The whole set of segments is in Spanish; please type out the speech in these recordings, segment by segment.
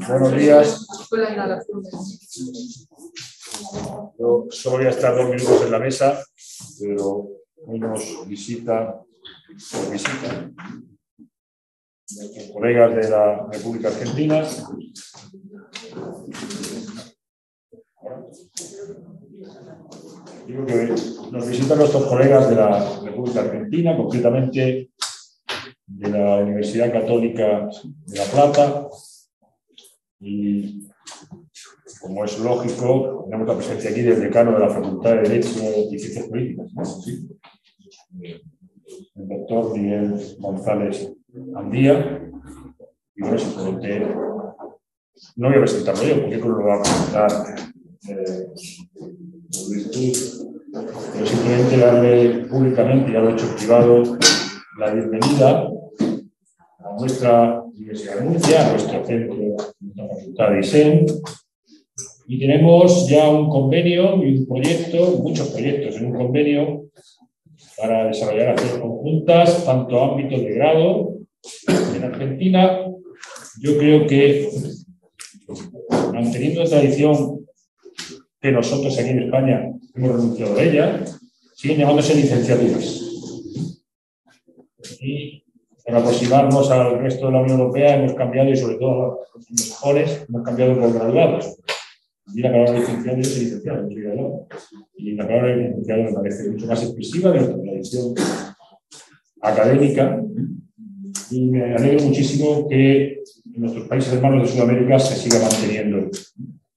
Buenos días. Yo solo voy a estar 2 minutos en la mesa, pero hoy nos visita nuestros colegas de la República Argentina. Digo que nos visitan nuestros colegas de la República Argentina, concretamente de la Universidad Católica de La Plata, y como es lógico, tenemos la presencia aquí del decano de la Facultad de Derecho y Ciencias Políticas, ¿no? Sí. El doctor Miguel González Andía. Y bueno, simplemente no voy a presentarlo yo, porque creo que lo va a presentar Luis Cruz, pero simplemente darle públicamente, ya lo he hecho privado, la bienvenida a nuestra Universidad de Murcia, a nuestro centro, nuestra Facultad de ISEM. Y tenemos ya un convenio y un proyecto, muchos proyectos en un convenio para desarrollar acciones conjuntas, tanto a ámbitos de grado. En Argentina, yo creo que, manteniendo la tradición que nosotros aquí en España hemos renunciado a ella, siguen llamándose licenciaturas. Y para aproximarnos al resto de la Unión Europea hemos cambiado, y sobre todo los mejores, hemos cambiado por graduados. Y la palabra licenciado es licenciado, no soy graduado. Y la palabra licenciado me parece mucho más expresiva de nuestra tradición académica. Y me alegro muchísimo que en nuestros países hermanos de Sudamérica se siga manteniendo.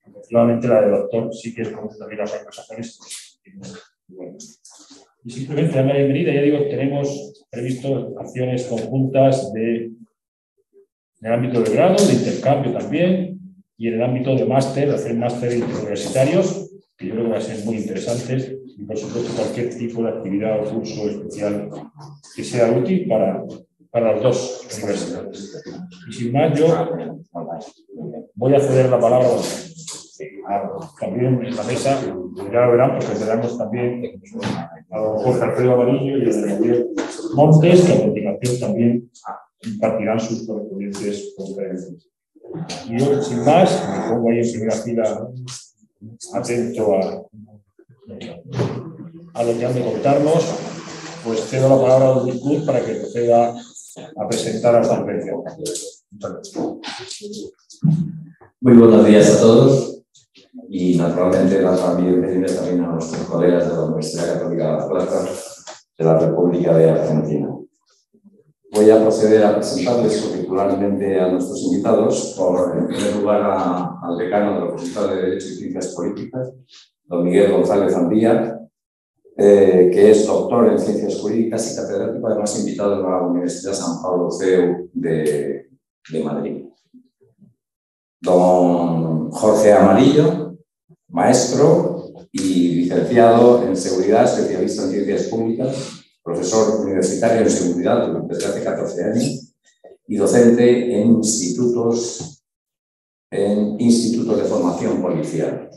Efectivamente, la de doctor sí que es como también las anglosajones. Bueno. Y simplemente dar la bienvenida, ya digo, tenemos previsto acciones conjuntas en el ámbito de grado, de intercambio también, y en el ámbito de máster, hacer máster interuniversitarios, que yo creo que van a ser muy interesantes, y por supuesto cualquier tipo de actividad o curso especial que sea útil para las dos universidades. Y sin más, yo voy a ceder la palabra también en la mesa, ya lo verán, porque tenemos también a don Jorge Alfredo Amarillo y a don Gabriel Montes, que a continuación también impartirán sus correspondientes conferencias. Y yo, sin más, me pongo ahí en primera fila, atento a lo que han de contarnos, pues cedo la palabra a don Luis Cruz para que proceda a presentar a la conferencia. Muchas gracias. Muy buenos días a todos y naturalmente las bienvenidas también a nuestros colegas de la Universidad Católica de La Plata de la República de Argentina. Voy a proceder a presentarles curricularmente a nuestros invitados, en primer lugar al decano de la Facultad de Derecho y Ciencias Políticas, don Miguel González Andía, que es doctor en Ciencias Jurídicas y catedrático, además invitado de la Universidad San Pablo CEU de Madrid. Don Jorge Amarillo, maestro y licenciado en Seguridad, especialista en Ciencias Públicas, profesor universitario en Seguridad desde hace 14 años y docente en institutos de formación policial.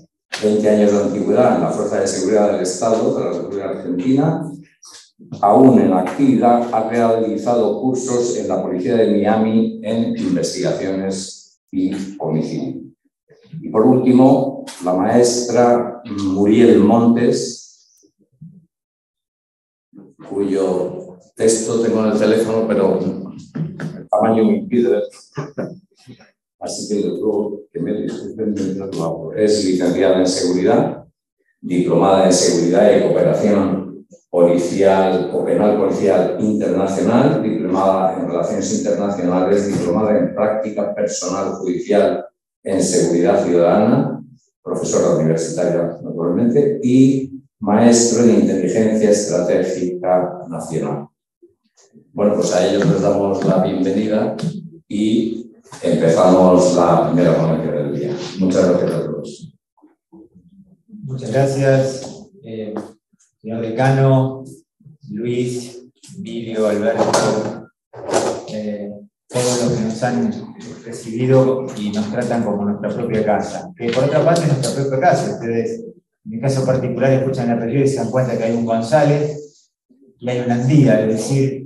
20 años de antigüedad en la Fuerza de Seguridad del Estado de la República Argentina. Aún en la actividad ha realizado cursos en la Policía de Miami en investigaciones y homicidio. Y por último, la maestra Muriel Montes, cuyo texto tengo en el teléfono, pero el tamaño me impide ver. Así que les ruego que me disculpen mientras lo hago. Es licenciada en Seguridad, diplomada en Seguridad y Cooperación Policial o Penal Policial Internacional, diplomada en Relaciones Internacionales, diplomada en Práctica Personal Judicial en Seguridad Ciudadana, profesora universitaria naturalmente, y maestro en Inteligencia Estratégica Nacional. Bueno, pues a ellos les damos la bienvenida y empezamos la primera ponencia del día. Muchas gracias a todos. Muchas gracias, señor decano, Luis, Emilio, Alberto, todos los que nos han recibido y nos tratan como nuestra propia casa. Que por otra parte es nuestra propia casa. Ustedes, en mi caso particular, escuchan el apellido y se dan cuenta que hay un González y hay un Andía, es decir,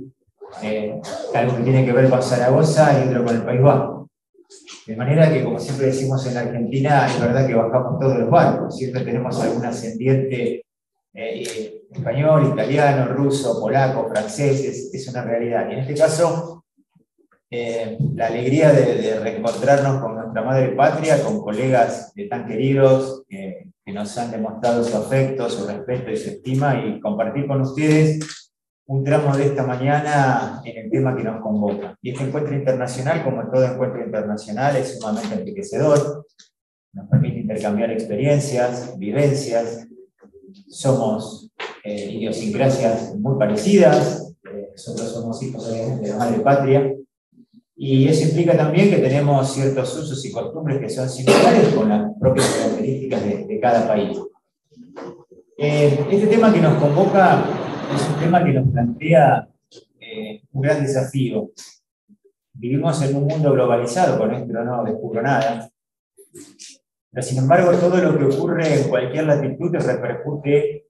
algo que tiene que ver con Zaragoza y otro con el País Vasco. De manera que, como siempre decimos en la Argentina, es verdad que bajamos todos los barcos, siempre tenemos algún ascendiente español, italiano, ruso, polaco, francés, es una realidad. Y en este caso, la alegría de reencontrarnos con nuestra madre patria, con colegas tan queridos que nos han demostrado su afecto, su respeto y su estima, y compartir con ustedes un tramo de esta mañana en el tema que nos convoca. Y este encuentro internacional, como todo encuentro internacional, es sumamente enriquecedor, nos permite intercambiar experiencias, vivencias, somos idiosincrasias muy parecidas, nosotros somos hijos obviamente de la madre patria, y eso implica también que tenemos ciertos usos y costumbres que son similares con las propias características de cada país. Este tema que nos convoca es un tema que nos plantea un gran desafío. Vivimos en un mundo globalizado, con esto no descubro nada, pero sin embargo todo lo que ocurre en cualquier latitud repercute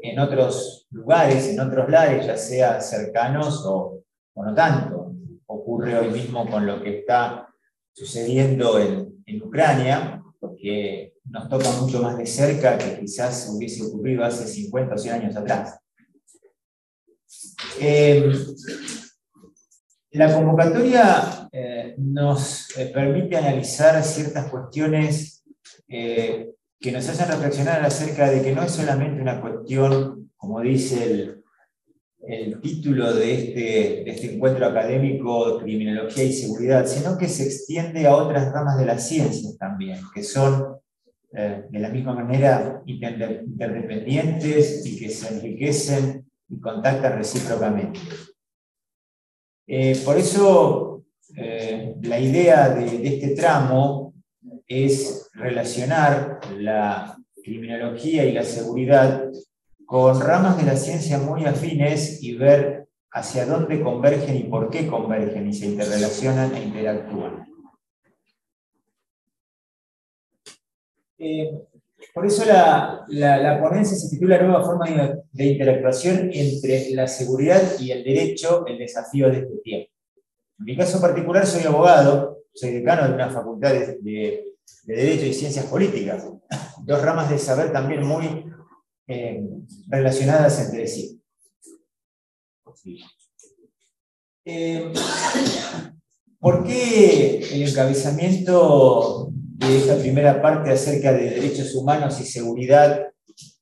en otros lugares, en otros lares, ya sea cercanos o no tanto. Ocurre hoy mismo con lo que está sucediendo en Ucrania, porque nos toca mucho más de cerca que quizás hubiese ocurrido hace 50 o 100 años atrás. La convocatoria nos permite analizar ciertas cuestiones que nos hacen reflexionar acerca de que no es solamente una cuestión, como dice el título de este encuentro académico, Criminología y Seguridad, sino que se extiende a otras ramas de la ciencia también, que son de la misma manera interdependientes y que se enriquecen y contactan recíprocamente. Por eso la idea de este tramo es relacionar la criminología y la seguridad con ramas de la ciencia muy afines y ver hacia dónde convergen y por qué convergen y se interrelacionan e interactúan. Por eso la ponencia se titula Nueva forma de interactuación entre la seguridad y el derecho, el desafío de este tiempo. En mi caso particular soy abogado, soy decano de una facultad de Derecho y Ciencias Políticas, dos ramas de saber también muy relacionadas entre sí. ¿Por qué el encabezamiento de esta primera parte acerca de derechos humanos y seguridad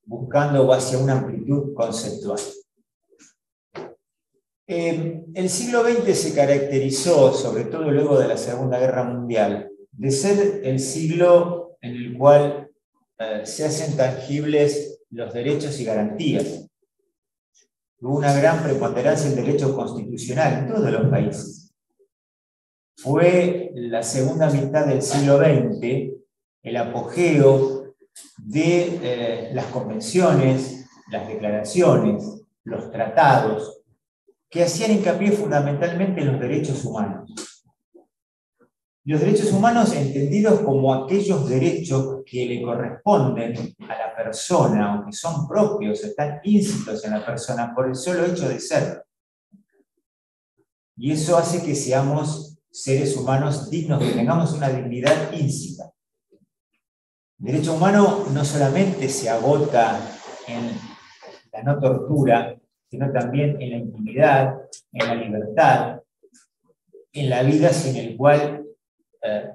buscando hacia una amplitud conceptual? El siglo XX se caracterizó, sobre todo luego de la Segunda Guerra Mundial, de ser el siglo en el cual se hacen tangibles los derechos y garantías. Hubo una gran preponderancia del derecho constitucional en todos los países. Fue la segunda mitad del siglo XX el apogeo de las convenciones, las declaraciones, los tratados, que hacían hincapié fundamentalmente en los derechos humanos. Los derechos humanos entendidos como aquellos derechos que le corresponden a la persona, aunque son propios, están íncitos en la persona por el solo hecho de ser. Y eso hace que seamos seres humanos dignos, que tengamos una dignidad íncita. El derecho humano no solamente se agota en la no tortura, sino también en la intimidad, en la libertad, en la vida sin el cual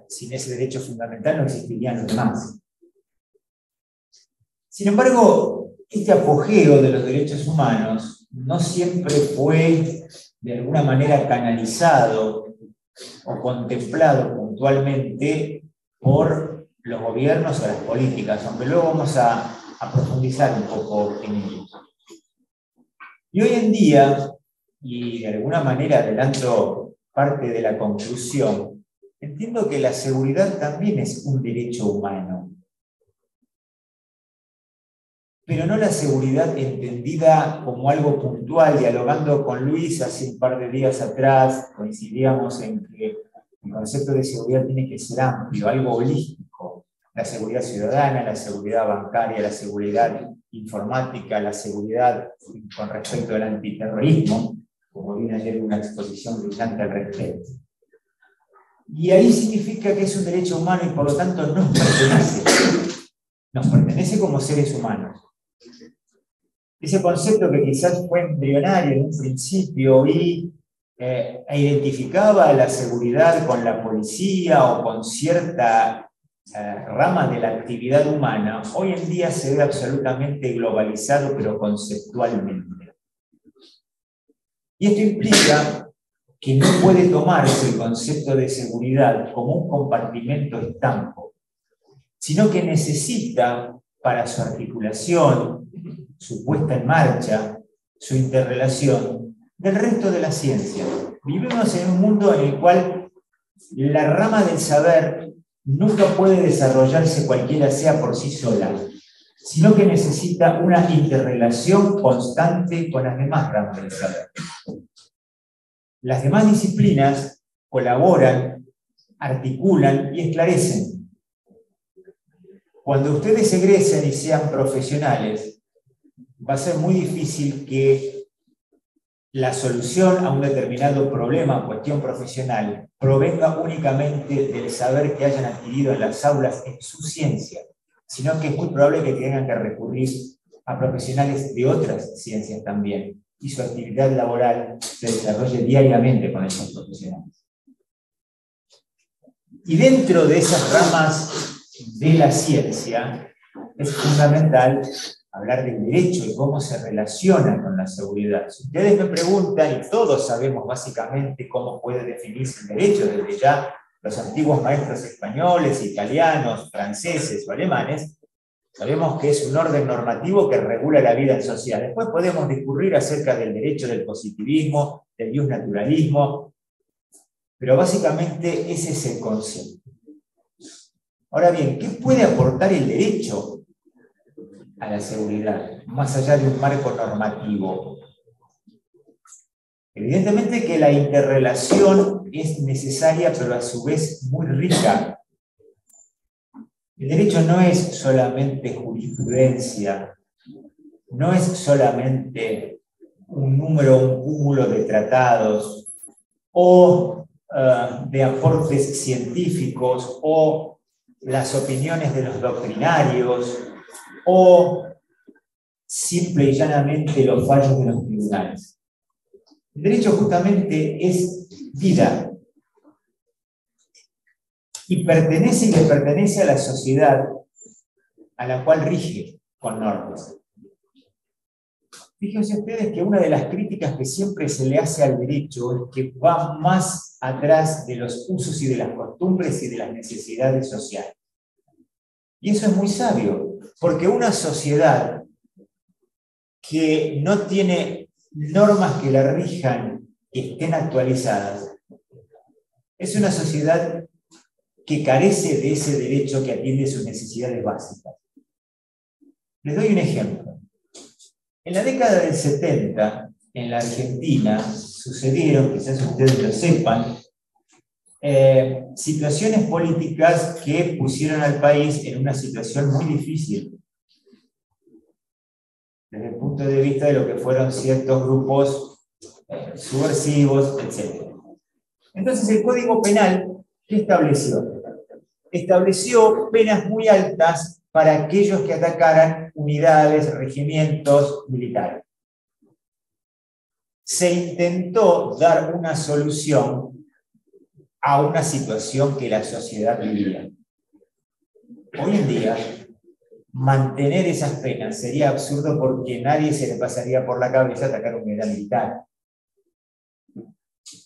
sin ese derecho fundamental no existirían los demás. Sin embargo, este apogeo de los derechos humanos no siempre fue de alguna manera canalizado o contemplado puntualmente por los gobiernos o las políticas, aunque luego vamos a profundizar un poco en ello. Y hoy en día, y de alguna manera adelanto parte de la conclusión, entiendo que la seguridad también es un derecho humano. Pero no la seguridad entendida como algo puntual. Dialogando con Luis hace un par de días atrás, coincidíamos en que el concepto de seguridad tiene que ser amplio, algo holístico. La seguridad ciudadana, la seguridad bancaria, la seguridad informática, la seguridad con respecto al antiterrorismo, como viene ayer una exposición brillante al respecto. Y ahí significa que es un derecho humano y por lo tanto nos pertenece. Nos pertenece como seres humanos. Ese concepto que quizás fue embrionario en un principio y identificaba la seguridad con la policía o con cierta rama de la actividad humana, hoy en día se ve absolutamente globalizado, pero conceptualmente. Y esto implica que no puede tomarse el concepto de seguridad como un compartimento estanco, sino que necesita, para su articulación, su puesta en marcha, su interrelación, del resto de la ciencia. Vivimos en un mundo en el cual la rama del saber nunca puede desarrollarse cualquiera sea por sí sola, sino que necesita una interrelación constante con las demás ramas del saber. Las demás disciplinas colaboran, articulan y esclarecen. Cuando ustedes egresen y sean profesionales, va a ser muy difícil que la solución a un determinado problema o cuestión profesional provenga únicamente del saber que hayan adquirido en las aulas en su ciencia, sino que es muy probable que tengan que recurrir a profesionales de otras ciencias también, y su actividad laboral se desarrolle diariamente con esos profesionales. Y dentro de esas ramas de la ciencia es fundamental hablar del derecho y cómo se relaciona con la seguridad. Si ustedes me preguntan, y todos sabemos básicamente cómo puede definirse el derecho, desde ya los antiguos maestros españoles, italianos, franceses o alemanes, sabemos que es un orden normativo que regula la vida en sociedad. Después podemos discurrir acerca del derecho del positivismo, del justnaturalismo, pero básicamente ese es el concepto. Ahora bien, ¿qué puede aportar el derecho a la seguridad, más allá de un marco normativo? Evidentemente que la interrelación es necesaria, pero a su vez muy rica. El derecho no es solamente jurisprudencia, no es solamente un número, un cúmulo de tratados, o de aportes científicos, o las opiniones de los doctrinarios, o simple y llanamente los fallos de los tribunales. El derecho justamente es vida y le pertenece a la sociedad a la cual rige con normas. Fíjense ustedes que una de las críticas que siempre se le hace al derecho es que va más atrás de los usos y de las costumbres y de las necesidades sociales. Y eso es muy sabio, porque una sociedad que no tiene normas que la rijan, que estén actualizadas, es una sociedad que carece de ese derecho que atiende sus necesidades básicas. Les doy un ejemplo. En la década del 70, en la Argentina, sucedieron, quizás ustedes lo sepan, situaciones políticas que pusieron al país en una situación muy difícil, desde el punto de vista de lo que fueron ciertos grupos subversivos, etc. Entonces el Código Penal, ¿qué estableció? Estableció penas muy altas para aquellos que atacaran unidades, regimientos militares. Se intentó dar una solución a una situación que la sociedad vivía. Hoy en día, mantener esas penas sería absurdo porque nadie se le pasaría por la cabeza atacar una unidad militar.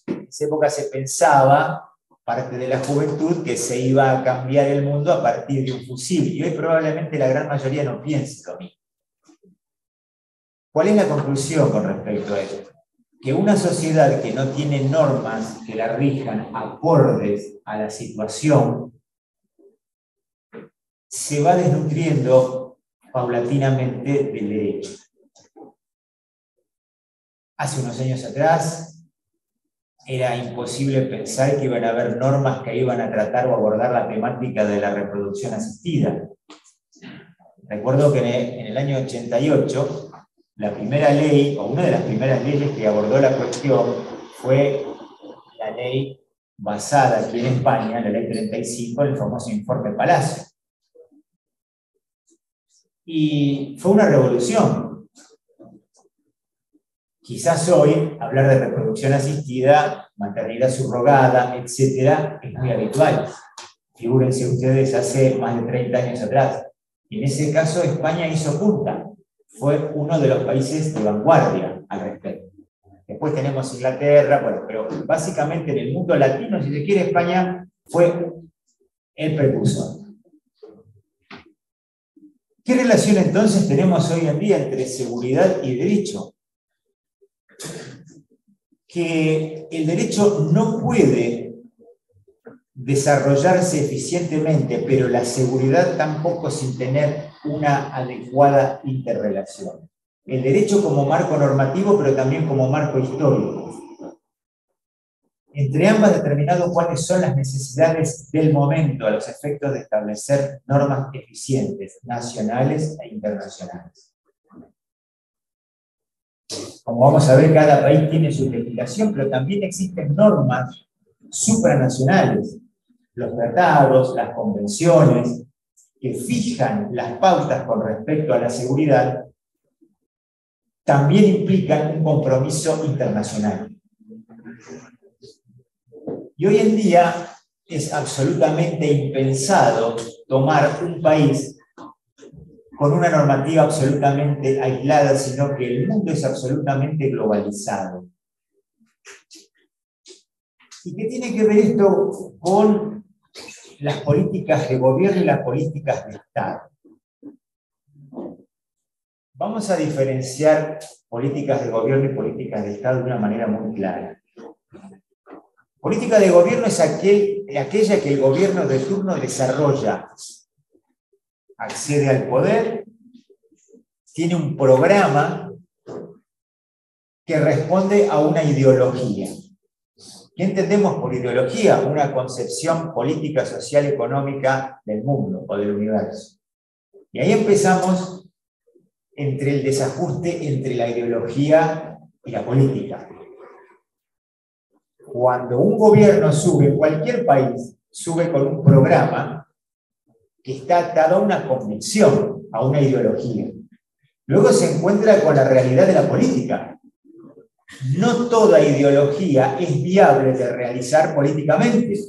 En esa época se pensaba, parte de la juventud, que se iba a cambiar el mundo a partir de un fusil, y hoy probablemente la gran mayoría no piense lo mismo. ¿Cuál es la conclusión con respecto a esto? Que una sociedad que no tiene normas que la rijan acordes a la situación se va desnutriendo paulatinamente del derecho. Hace unos años atrás era imposible pensar que iban a haber normas que iban a tratar o abordar la temática de la reproducción asistida. Recuerdo que en el año 88 la primera ley, o una de las primeras leyes que abordó la cuestión, fue la ley basada aquí en España, la Ley 35, el famoso informe Palacio. Y fue una revolución. Quizás hoy hablar de reproducción asistida, maternidad subrogada, etcétera, es muy habitual. Figúrense ustedes hace más de 30 años atrás. Y en ese caso España hizo punta. Fue uno de los países de vanguardia al respecto. Después tenemos Inglaterra, bueno, pero básicamente en el mundo latino, si se quiere, España fue el precursor. ¿Qué relación entonces tenemos hoy en día entre seguridad y derecho? Que el derecho no puede desarrollarse eficientemente, pero la seguridad tampoco sin tener una adecuada interrelación. El derecho como marco normativo, pero también como marco histórico. Entre ambas determinado cuáles son las necesidades del momento a los efectos de establecer normas eficientes, nacionales e internacionales. Como vamos a ver, cada país tiene su legislación, pero también existen normas supranacionales, los tratados, las convenciones, que fijan las pautas con respecto a la seguridad, también implican un compromiso internacional. Y hoy en día es absolutamente impensado tomar un país con una normativa absolutamente aislada, sino que el mundo es absolutamente globalizado. ¿Y qué tiene que ver esto con las políticas de gobierno y las políticas de Estado? Vamos a diferenciar políticas de gobierno y políticas de Estado de una manera muy clara. Política de gobierno es aquella que el gobierno de turno desarrolla. Accede al poder, tiene un programa que responde a una ideología. ¿Qué entendemos por ideología? Una concepción política, social, económica del mundo o del universo. Y ahí empezamos entre el desajuste entre la ideología y la política. Cuando un gobierno sube, cualquier país sube con un programa que está atado a una convicción, a una ideología. Luego se encuentra con la realidad de la política. No toda ideología es viable de realizar políticamente.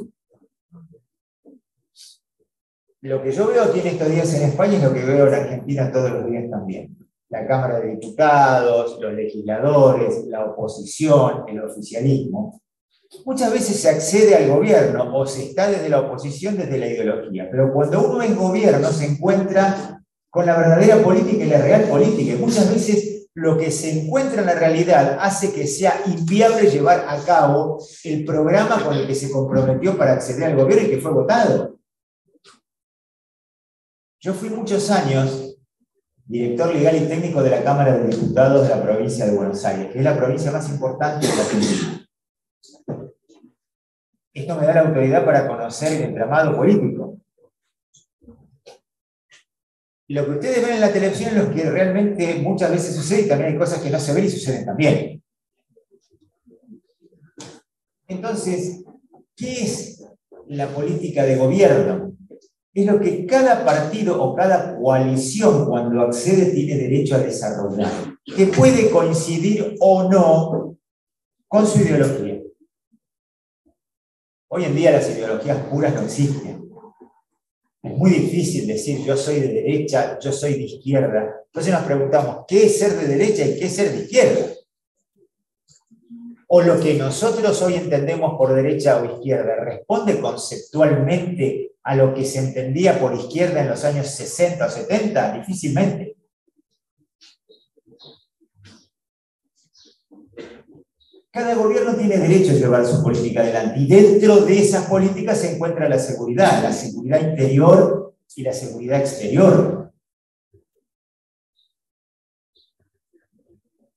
Lo que yo veo aquí en estos días en España es lo que veo en Argentina todos los días también. La Cámara de Diputados, los legisladores, la oposición, el oficialismo. Muchas veces se accede al gobierno o se está desde la oposición, desde la ideología. Pero cuando uno es gobierno se encuentra con la verdadera política y la real política. Y muchas veces lo que se encuentra en la realidad hace que sea inviable llevar a cabo el programa con el que se comprometió para acceder al gobierno y que fue votado. Yo fui muchos años director legal y técnico de la Cámara de Diputados de la provincia de Buenos Aires, que es la provincia más importante de la Argentina. Esto me da la autoridad para conocer el entramado político. Y lo que ustedes ven en la televisión es lo que realmente muchas veces sucede, y también hay cosas que no se ven y suceden también. Entonces, ¿qué es la política de gobierno? Es lo que cada partido o cada coalición cuando accede tiene derecho a desarrollar, que puede coincidir o no con su ideología. Hoy en día las ideologías puras no existen. Es muy difícil decir yo soy de derecha, yo soy de izquierda. Entonces nos preguntamos, ¿qué es ser de derecha y qué es ser de izquierda? O lo que nosotros hoy entendemos por derecha o izquierda, ¿responde conceptualmente a lo que se entendía por izquierda en los años 60 o 70? Difícilmente. Cada gobierno tiene derecho a llevar su política adelante y dentro de esas políticas se encuentra la seguridad interior y la seguridad exterior.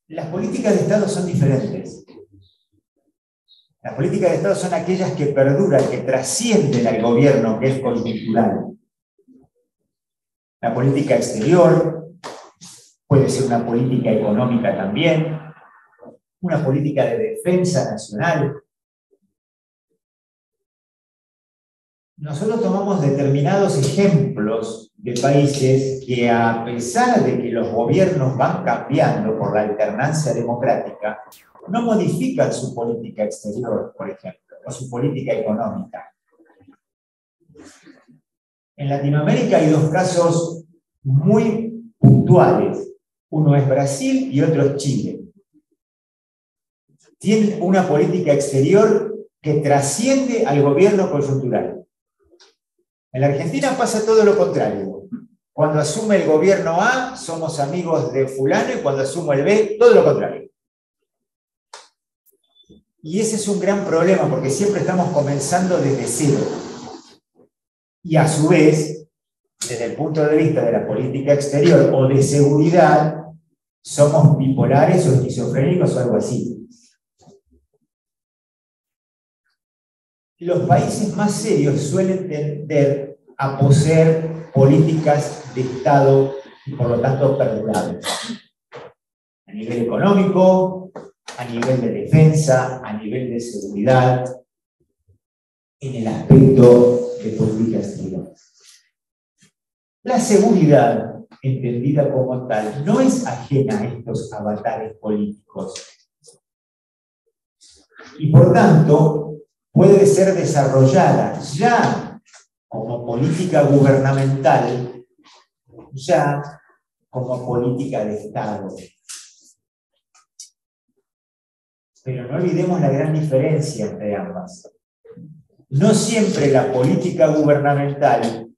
Las políticas de Estado son diferentes. Las políticas de Estado son aquellas que perduran, que trascienden al gobierno, que es coyuntural. La política exterior puede ser una política económica también, una política de defensa nacional. nosotros tomamos determinados ejemplos de países que, a pesar de que los gobiernos van cambiando por la alternancia democrática, no modifican su política exterior, por ejemplo, o su política económica. En Latinoamérica hay dos casos muy puntuales. Uno es Brasil y otro es Chile. Tienen una política exterior que trasciende al gobierno coyuntural. En la Argentina pasa todo lo contrario. Cuando asume el gobierno A, somos amigos de fulano, y cuando asume el B, todo lo contrario. Y ese es un gran problema, porque siempre estamos comenzando desde cero. Y a su vez, desde el punto de vista de la política exterior o de seguridad, somos bipolares o esquizofrénicos o algo así. Los países más serios suelen tender a poseer políticas de Estado y por lo tanto perdurables. A nivel económico, a nivel de defensa, a nivel de seguridad, en el aspecto de política exterior. La seguridad, entendida como tal, no es ajena a estos avatares políticos. Y por tanto, puede ser desarrollada ya como política gubernamental, ya como política de Estado. Pero no olvidemos la gran diferencia entre ambas. No siempre la política gubernamental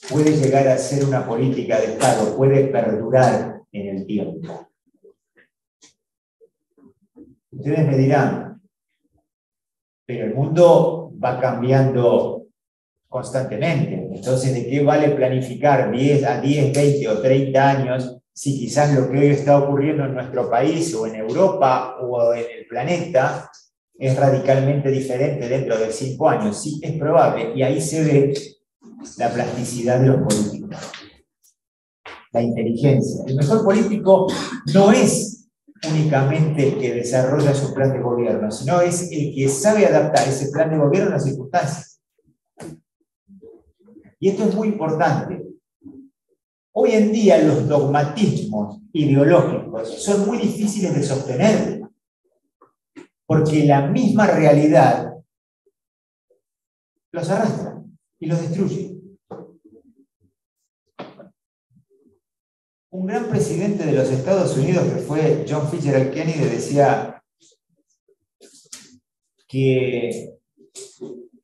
puede llegar a ser una política de Estado, puede perdurar en el tiempo. Ustedes me dirán, pero el mundo va cambiando constantemente. Entonces, ¿de qué vale planificar a 10, 20 o 30 años si quizás lo que hoy está ocurriendo en nuestro país o en Europa o en el planeta es radicalmente diferente dentro de 5 años? Sí, es probable, y ahí se ve la plasticidad de los políticos, la inteligencia. El mejor político no es únicamente el que desarrolla su plan de gobierno, sino es el que sabe adaptar ese plan de gobierno a las circunstancias. Y esto es muy importante. Hoy en día los dogmatismos ideológicos son muy difíciles de sostener, porque la misma realidad los arrastra y los destruye. Un gran presidente de los Estados Unidos, que fue John Fitzgerald Kennedy, decía que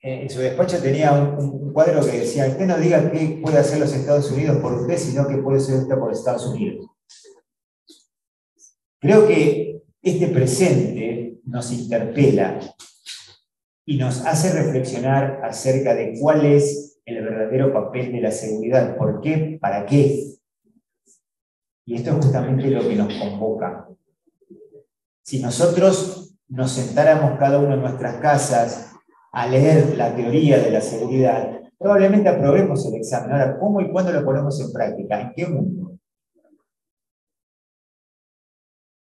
en su despacho tenía un cuadro que decía: usted no diga qué puede hacer los Estados Unidos por usted, sino qué puede hacer usted por Estados Unidos. Creo que este presente nos interpela y nos hace reflexionar acerca de cuál es el verdadero papel de la seguridad, por qué, para qué. Y esto es justamente lo que nos convoca. Si nosotros nos sentáramos cada uno en nuestras casas a leer la teoría de la seguridad, probablemente aprobemos el examen. Ahora, ¿cómo y cuándo lo ponemos en práctica? ¿En qué mundo?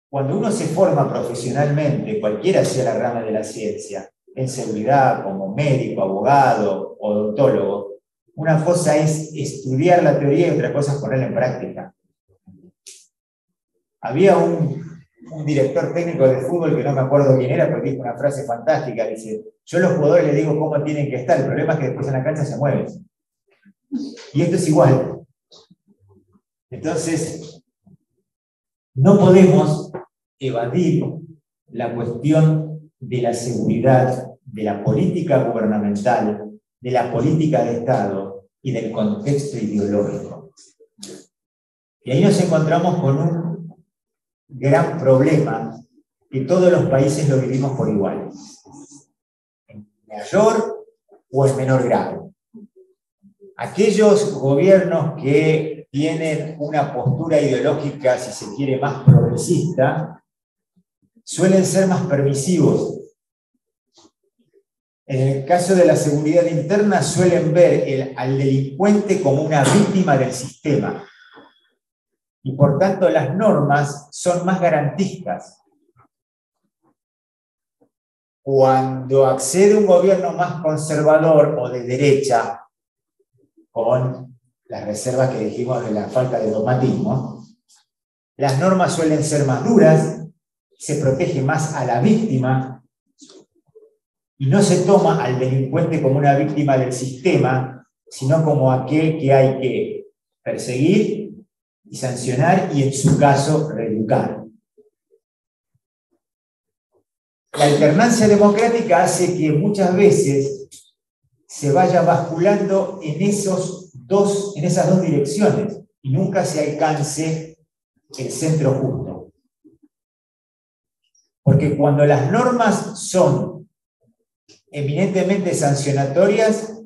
Cuando uno se forma profesionalmente, cualquiera sea la rama de la ciencia, en seguridad, como médico, abogado, odontólogo, una cosa es estudiar la teoría y otra cosa es ponerla en práctica. Había un director técnico de fútbol, que no me acuerdo quién era, pero dijo una frase fantástica, dice: yo a los jugadores les digo cómo tienen que estar, el problema es que después en la cancha se mueven. Y esto es igual. Entonces, no podemos evadir la cuestión de la seguridad, de la política gubernamental, de la política de Estado y del contexto ideológico. Y ahí nos encontramos con un gran problema, que todos los países lo vivimos por igual, en mayor o en menor grado. Aquellos gobiernos que tienen una postura ideológica, si se quiere, más progresista, suelen ser más permisivos. En el caso de la seguridad interna, suelen ver al delincuente como una víctima del sistema. Y por tanto las normas son más garantistas. cuando accede un gobierno más conservador o de derecha, con las reservas que dijimos de la falta de dogmatismo, las normas suelen ser más duras, se protege más a la víctima y no se toma al delincuente como una víctima del sistema, sino como aquel que hay que perseguir y sancionar y, en su caso, reeducar. La alternancia democrática hace que muchas veces se vaya basculando en esas dos direcciones y nunca se alcance el centro justo. Porque cuando las normas son eminentemente sancionatorias,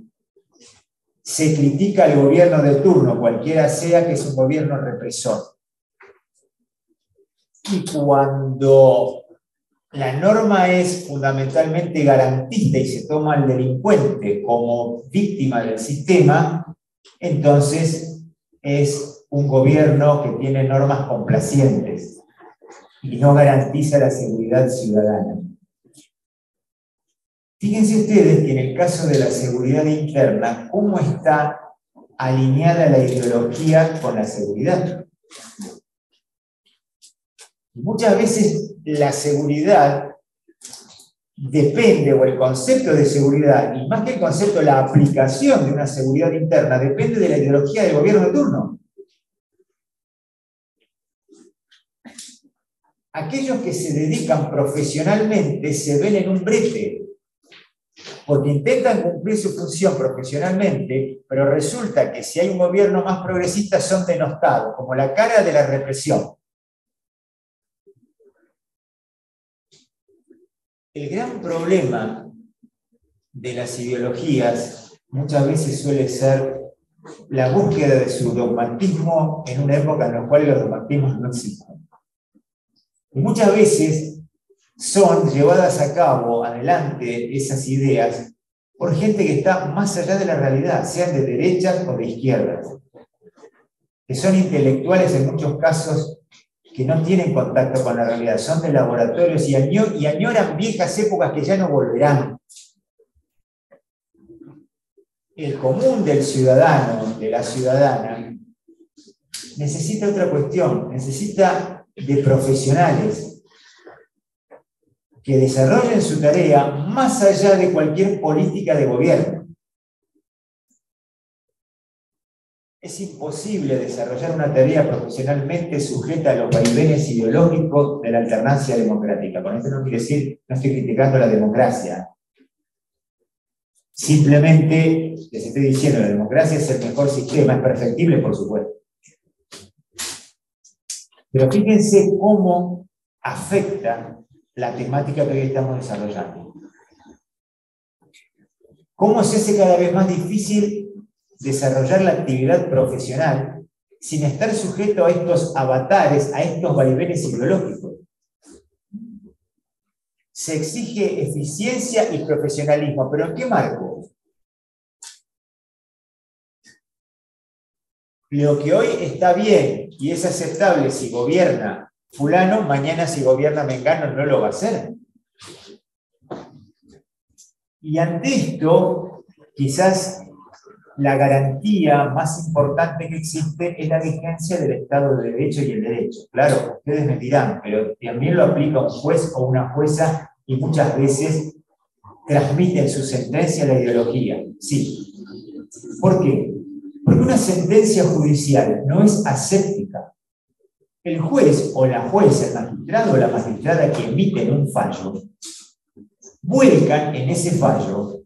se critica al gobierno de turno, cualquiera sea, que es un gobierno represor. Y cuando la norma es fundamentalmente garantista y se toma al delincuente como víctima del sistema, entonces es un gobierno que tiene normas complacientes y no garantiza la seguridad ciudadana. Fíjense ustedes que en el caso de la seguridad interna, ¿cómo está alineada la ideología con la seguridad? Muchas veces la seguridad depende, o el concepto de seguridad, y más que el concepto, la aplicación de una seguridad interna, depende de la ideología del gobierno de turno. Aquellos que se dedican profesionalmente se ven en un brete, porque intentan cumplir su función profesionalmente, pero resulta que si hay un gobierno más progresista son denostados, como la cara de la represión. El gran problema de las ideologías muchas veces suele ser la búsqueda de su dogmatismo en una época en la cual los dogmatismos no existen. Y muchas veces son llevadas a cabo, adelante, esas ideas, por gente que está más allá de la realidad, sean de derechas o de izquierdas, que son intelectuales en muchos casos, que no tienen contacto con la realidad, son de laboratorios y añoran viejas épocas que ya no volverán. El común del ciudadano, de la ciudadana, necesita otra cuestión, necesita de profesionales que desarrollen su tarea más allá de cualquier política de gobierno. Es imposible desarrollar una tarea profesionalmente sujeta a los vaivenes ideológicos de la alternancia democrática. Con esto no quiero decir, no estoy criticando la democracia. Simplemente les estoy diciendo, la democracia es el mejor sistema, es perfectible, por supuesto. Pero fíjense cómo afecta la temática que hoy estamos desarrollando. Cómo se hace cada vez más difícil desarrollar la actividad profesional sin estar sujeto a estos avatares, a estos vaivenes ideológicos. Se exige eficiencia y profesionalismo, ¿pero en qué marco? Lo que hoy está bien y es aceptable si gobierna fulano, mañana si gobierna mengano no lo va a hacer. Y ante esto, quizás la garantía más importante que existe es la vigencia del Estado de Derecho y el derecho. Claro, ustedes me dirán, pero también lo aplica un juez o una jueza y muchas veces transmiten su sentencia a la ideología. Sí. ¿Por qué? Porque una sentencia judicial no es aséptica. El juez o la jueza, el magistrado o la magistrada que emiten un fallo, vuelcan en ese fallo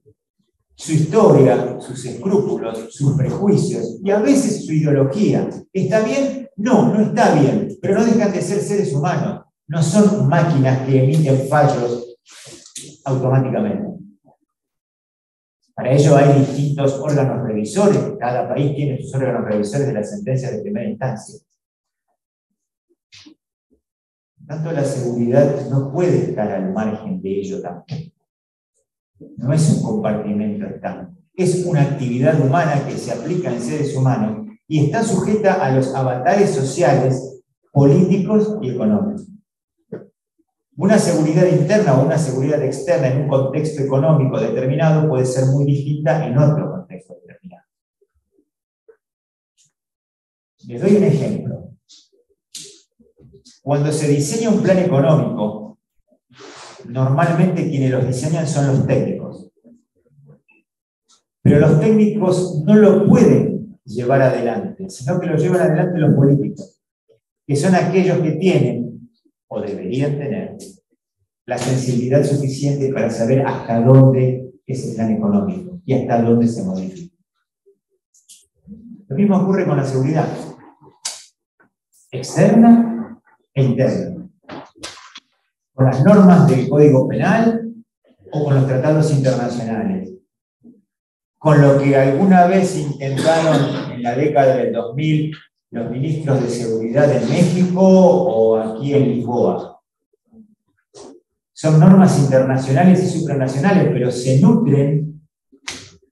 su historia, sus escrúpulos, sus prejuicios y a veces su ideología. ¿Está bien? No, no está bien, pero no dejan de ser seres humanos. No son máquinas que emiten fallos automáticamente. Para ello hay distintos órganos revisores. Cada país tiene sus órganos revisores de las sentencias de primera instancia. Tanto la seguridad no puede estar al margen de ello tampoco. No es un compartimento estanco, es una actividad humana que se aplica en seres humanos y está sujeta a los avatares sociales, políticos y económicos. Una seguridad interna o una seguridad externa en un contexto económico determinado puede ser muy distinta en otro contexto determinado. Les doy un ejemplo. Cuando se diseña un plan económico, normalmente quienes los diseñan son los técnicos. Pero los técnicos no lo pueden llevar adelante, sino que lo llevan adelante los políticos, que son aquellos que tienen, o deberían tener, la sensibilidad suficiente para saber hasta dónde es el plan económico y hasta dónde se modifica. Lo mismo ocurre con la seguridad externa e interna, con las normas del Código Penal o con los tratados internacionales, con lo que alguna vez intentaron en la década del 2000 los ministros de seguridad en México o aquí en Lisboa. Son normas internacionales y supranacionales, pero se nutren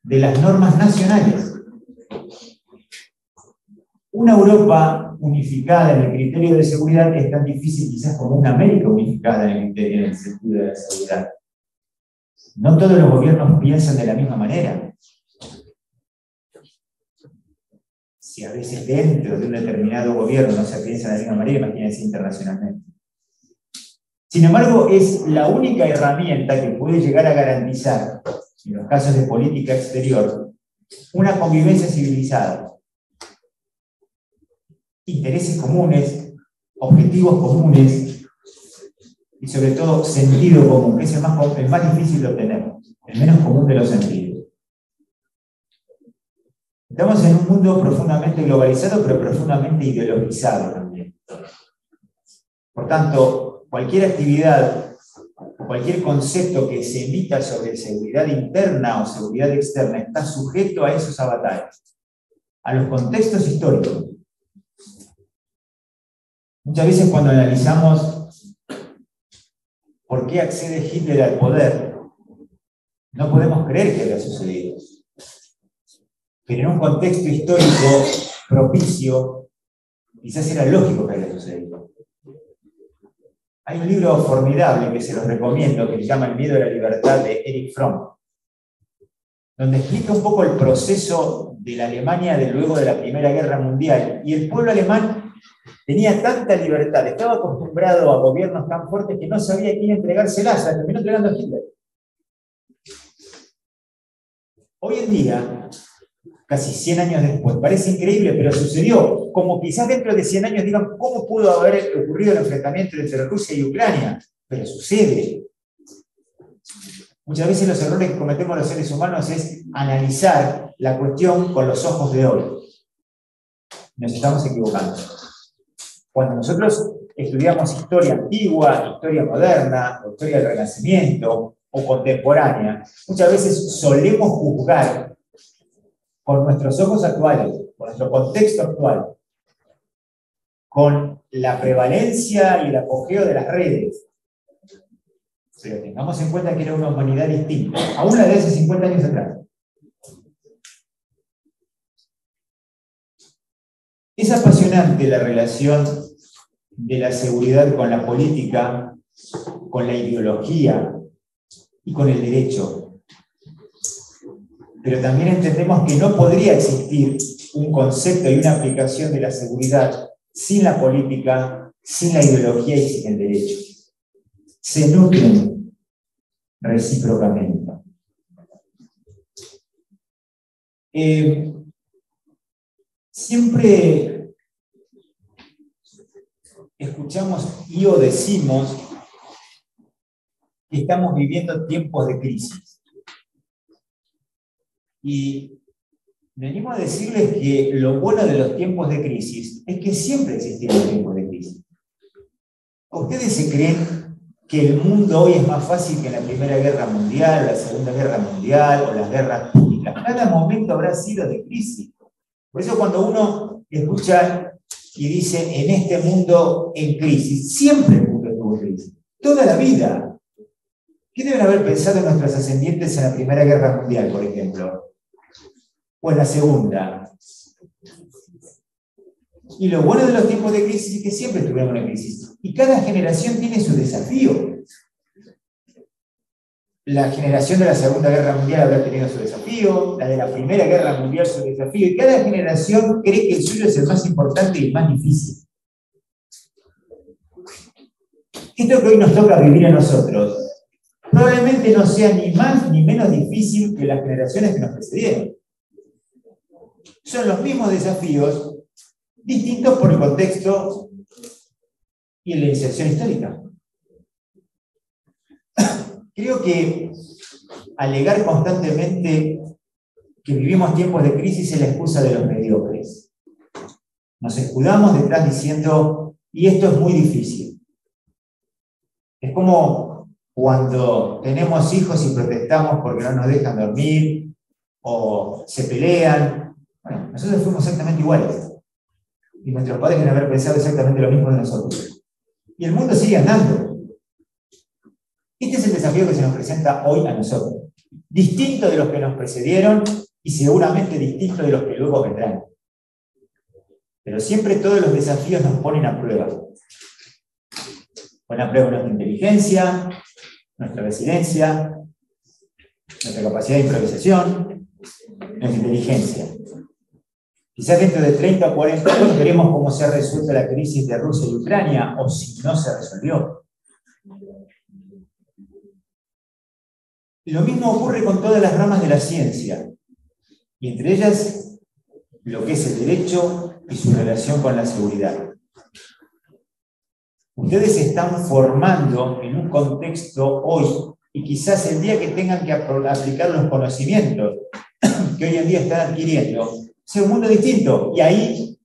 de las normas nacionales. Una Europa unificada en el criterio de seguridad es tan difícil quizás como una América unificada en el sentido de la seguridad. No todos los gobiernos piensan de la misma manera. Si a veces dentro de un determinado gobierno no se piensa de la misma manera, imagínense internacionalmente. Sin embargo, es la única herramienta que puede llegar a garantizar, en los casos de política exterior, una convivencia civilizada. Intereses comunes, objetivos comunes y sobre todo sentido común, que es el más difícil de obtener, el menos común de los sentidos. Estamos en un mundo profundamente globalizado, pero profundamente ideologizado también. Por tanto, cualquier actividad, cualquier concepto que se emita sobre seguridad interna o seguridad externa está sujeto a esos avatares, a los contextos históricos. Muchas veces cuando analizamos por qué accede Hitler al poder, no podemos creer que haya sucedido. Pero en un contexto histórico propicio, quizás era lógico que haya sucedido. Hay un libro formidable que se los recomiendo, que se llama El miedo a la libertad, de Erich Fromm, donde explica un poco el proceso de la Alemania de luego de la Primera Guerra Mundial. Y el pueblo alemán tenía tanta libertad, estaba acostumbrado a gobiernos tan fuertes que no sabía a quién entregárselas, la terminó entregando a Hitler. Hoy en día, casi 100 años después, parece increíble, pero sucedió. Como quizás dentro de 100 años digan, ¿cómo pudo haber ocurrido el enfrentamiento entre Rusia y Ucrania? Pero sucede. Muchas veces los errores que cometemos los seres humanos es analizar la cuestión con los ojos de hoy. Nos estamos equivocando. Cuando nosotros estudiamos historia antigua, historia moderna, o historia del Renacimiento, o contemporánea, muchas veces solemos juzgar con nuestros ojos actuales, con nuestro contexto actual, con la prevalencia y el apogeo de las redes. Pero tengamos en cuenta que era una humanidad distinta, aún la de hace 50 años atrás. Es apasionante la relación de la seguridad con la política, con la ideología y con el derecho. Pero también entendemos que no podría existir un concepto y una aplicación de la seguridad sin la política, sin la ideología y sin el derecho. Se nutren recíprocamente. Siempre escuchamos y o decimos que estamos viviendo tiempos de crisis. Y venimos a decirles que lo bueno de los tiempos de crisis es que siempre existieron tiempos de crisis. ¿Ustedes se creen que el mundo hoy es más fácil que en la Primera Guerra Mundial, la Segunda Guerra Mundial o las guerras públicas? Cada momento habrá sido de crisis. Por eso cuando uno escucha y dice en este mundo en crisis, siempre el mundo estuvo en crisis. Toda la vida. ¿Qué deben haber pensado nuestros ascendientes en la Primera Guerra Mundial, por ejemplo? O en la Segunda. Y lo bueno de los tiempos de crisis es que siempre estuvieron en crisis. Y cada generación tiene su desafío. La generación de la Segunda Guerra Mundial habrá tenido su desafío, la de la Primera Guerra Mundial su desafío, y cada generación cree que el suyo es el más importante y el más difícil. Esto que hoy nos toca vivir a nosotros probablemente no sea ni más ni menos difícil que las generaciones que nos precedieron. Son los mismos desafíos, distintos por el contexto y la iniciación histórica. Creo que alegar constantemente que vivimos tiempos de crisis es la excusa de los mediocres. Nos escudamos detrás diciendo, y esto es muy difícil. Es como cuando tenemos hijos y protestamos porque no nos dejan dormir, o se pelean. Bueno, nosotros fuimos exactamente iguales. Y nuestros padres deben haber pensado exactamente lo mismo de nosotros. Y el mundo sigue andando. Este es el desafío que se nos presenta hoy a nosotros. Distinto de los que nos precedieron y seguramente distinto de los que luego vendrán. Pero siempre todos los desafíos nos ponen a prueba. Ponen a prueba nuestra inteligencia, nuestra resiliencia, nuestra capacidad de improvisación, nuestra inteligencia. Quizás dentro de 30 o 40 años veremos cómo se ha resuelto la crisis de Rusia y Ucrania, o si no se resolvió. Lo mismo ocurre con todas las ramas de la ciencia, y entre ellas lo que es el derecho y su relación con la seguridad. Ustedes se están formando en un contexto hoy, y quizás el día que tengan que aplicar los conocimientos que hoy en día están adquiriendo, sea un mundo distinto, y ahí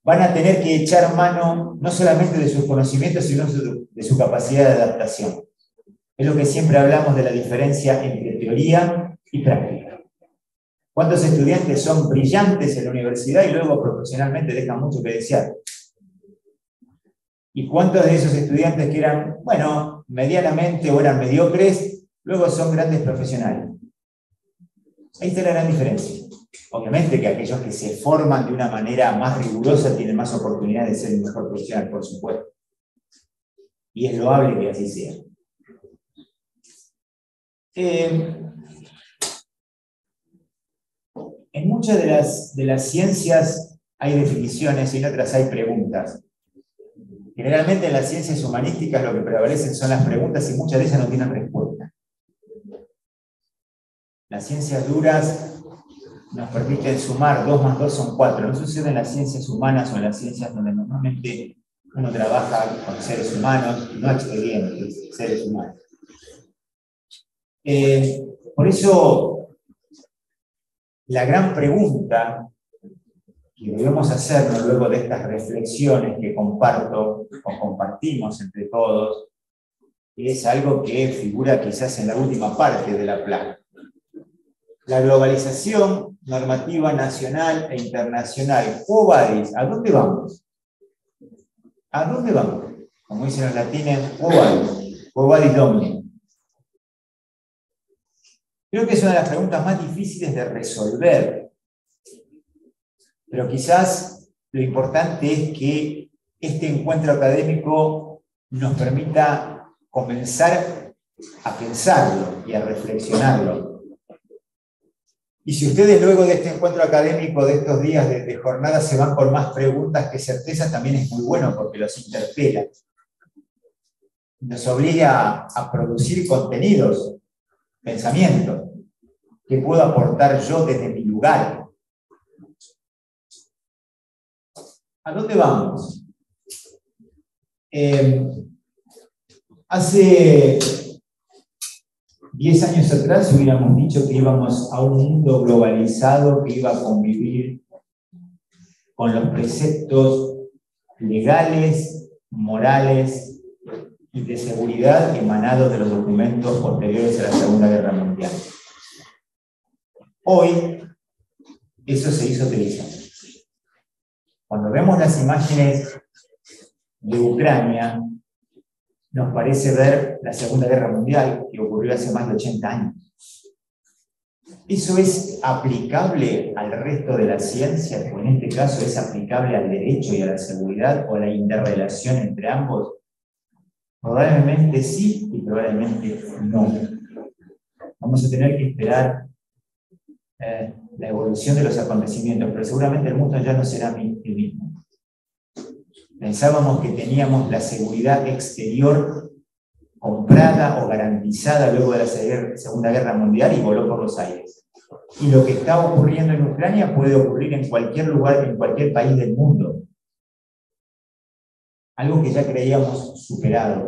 van a tener que echar mano no solamente de sus conocimientos, sino de su capacidad de adaptación. Es lo que siempre hablamos de la diferencia entre teoría y práctica. ¿Cuántos estudiantes son brillantes en la universidad y luego profesionalmente dejan mucho que desear? ¿Y cuántos de esos estudiantes que eran, bueno, medianamente o eran mediocres, luego son grandes profesionales? Ahí está la gran diferencia. Obviamente que aquellos que se forman de una manera más rigurosa tienen más oportunidad de ser un mejor profesional, por supuesto. Y es loable que así sea. En muchas de las ciencias hay definiciones y en otras hay preguntas. Generalmente en las ciencias humanísticas lo que prevalecen son las preguntas y muchas de ellas no tienen respuesta. Las ciencias duras nos permiten sumar, 2 más 2 son 4. No sucede en las ciencias humanas o en las ciencias donde normalmente uno trabaja con seres humanos, no expedientes, seres humanos. Por eso, la gran pregunta que debemos hacernos luego de estas reflexiones que comparto o compartimos entre todos, es algo que figura quizás en la última parte de la plana. La globalización normativa nacional e internacional. Quo vadis? ¿A dónde vamos? ¿A dónde vamos? Como dicen los latines, quo vadis? Quo vadis domini? Creo que es una de las preguntas más difíciles de resolver. Pero quizás lo importante es que este encuentro académico nos permita comenzar a pensarlo y a reflexionarlo. Y si ustedes luego de este encuentro académico, de estos días de jornada, se van con más preguntas que certezas, también es muy bueno porque los interpela. Nos obliga a producir contenidos, pensamiento, que puedo aportar yo desde mi lugar. ¿A dónde vamos? Hace 10 años atrás hubiéramos dicho que íbamos a un mundo globalizado que iba a convivir con los preceptos legales, morales y de seguridad emanados de los documentos posteriores a la Segunda Guerra Mundial. Hoy, eso se hizo utilizar. Cuando vemos las imágenes de Ucrania, nos parece ver la Segunda Guerra Mundial, que ocurrió hace más de 80 años. ¿Eso es aplicable al resto de la ciencia, o en este caso es aplicable al derecho y a la seguridad, o a la interrelación entre ambos? Probablemente sí y probablemente no. Vamos a tener que esperar la evolución de los acontecimientos, pero seguramente el mundo ya no será el mismo. Pensábamos que teníamos la seguridad exterior comprada o garantizada luego de la Segunda Guerra Mundial y voló por los aires. Y lo que está ocurriendo en Ucrania puede ocurrir en cualquier lugar, en cualquier país del mundo. Algo que ya creíamos superado.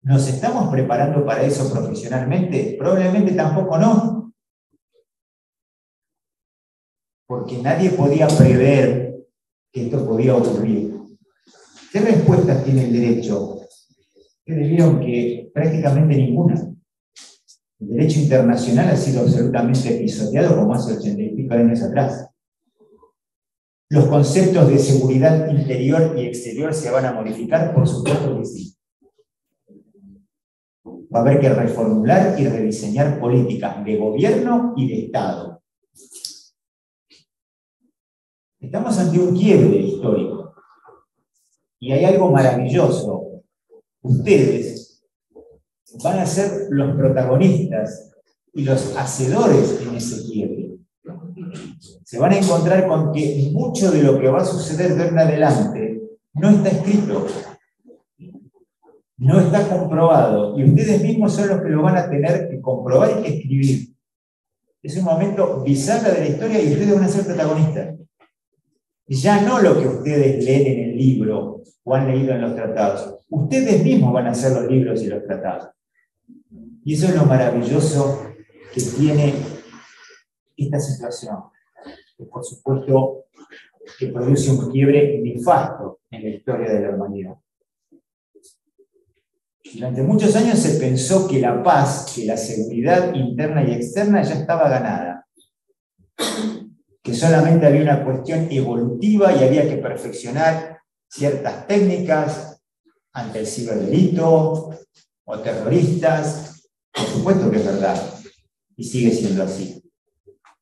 ¿Nos estamos preparando para eso profesionalmente? Probablemente tampoco no. Porque nadie podía prever que esto podía ocurrir. ¿Qué respuestas tiene el derecho? Ustedes vieron que prácticamente ninguna. El derecho internacional ha sido absolutamente pisoteado como hace 80 y pico años atrás. ¿Los conceptos de seguridad interior y exterior se van a modificar? Por supuesto que sí. Va a haber que reformular y rediseñar políticas de gobierno y de Estado. Estamos ante un quiebre histórico. Y hay algo maravilloso. Ustedes van a ser los protagonistas y los hacedores en ese quiebre. Se van a encontrar con que mucho de lo que va a suceder de ahora en adelante no está escrito, no está comprobado, y ustedes mismos son los que lo van a tener que comprobar y que escribir. Es un momento bisagra de la historia y ustedes van a ser protagonistas. Ya no lo que ustedes leen en el libro o han leído en los tratados. Ustedes mismos van a hacer los libros y los tratados. Y eso es lo maravilloso que tiene esta situación. Que por supuesto que produce un quiebre nefasto en la historia de la humanidad. Durante muchos años se pensó que la paz, que la seguridad interna y externa ya estaba ganada. Que solamente había una cuestión evolutiva y había que perfeccionar ciertas técnicas ante el ciberdelito o terroristas. Por supuesto que es verdad, y sigue siendo así.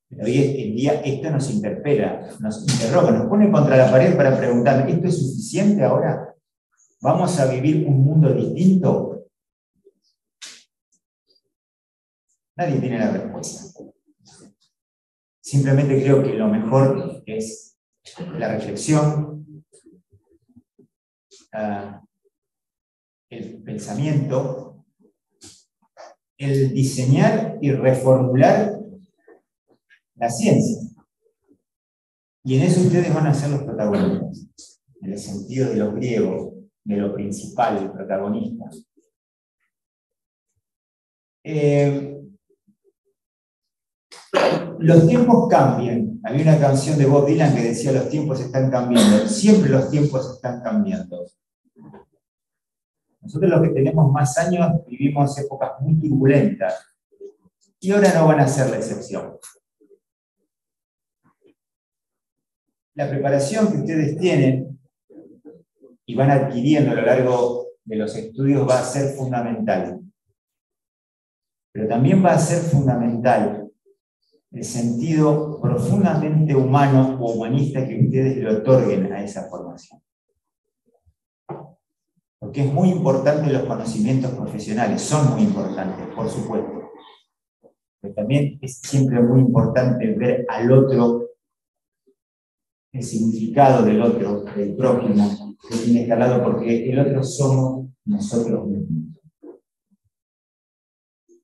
Pero hoy en día esto nos interpela, nos interroga, nos pone contra la pared para preguntar, ¿esto es suficiente ahora? ¿Vamos a vivir un mundo distinto? Nadie tiene la respuesta. Simplemente creo que lo mejor es la reflexión, el pensamiento, el diseñar y reformular la ciencia. Y en eso ustedes van a ser los protagonistas, en el sentido de los griegos, de lo principal, el protagonista. Los tiempos cambian. Había una canción de Bob Dylan que decía los tiempos están cambiando. Siempre los tiempos están cambiando. Nosotros los que tenemos más años vivimos épocas muy turbulentas. Y ahora no van a ser la excepción. La preparación que ustedes tienen y van adquiriendo a lo largo de los estudios va a ser fundamental. Pero también va a ser fundamental el sentido profundamente humano o humanista que ustedes le otorguen a esa formación. Porque es muy importante los conocimientos profesionales, son muy importantes, por supuesto. Pero también es siempre muy importante ver al otro, el significado del otro, del prójimo, que tiene escalado, porque el otro somos nosotros mismos.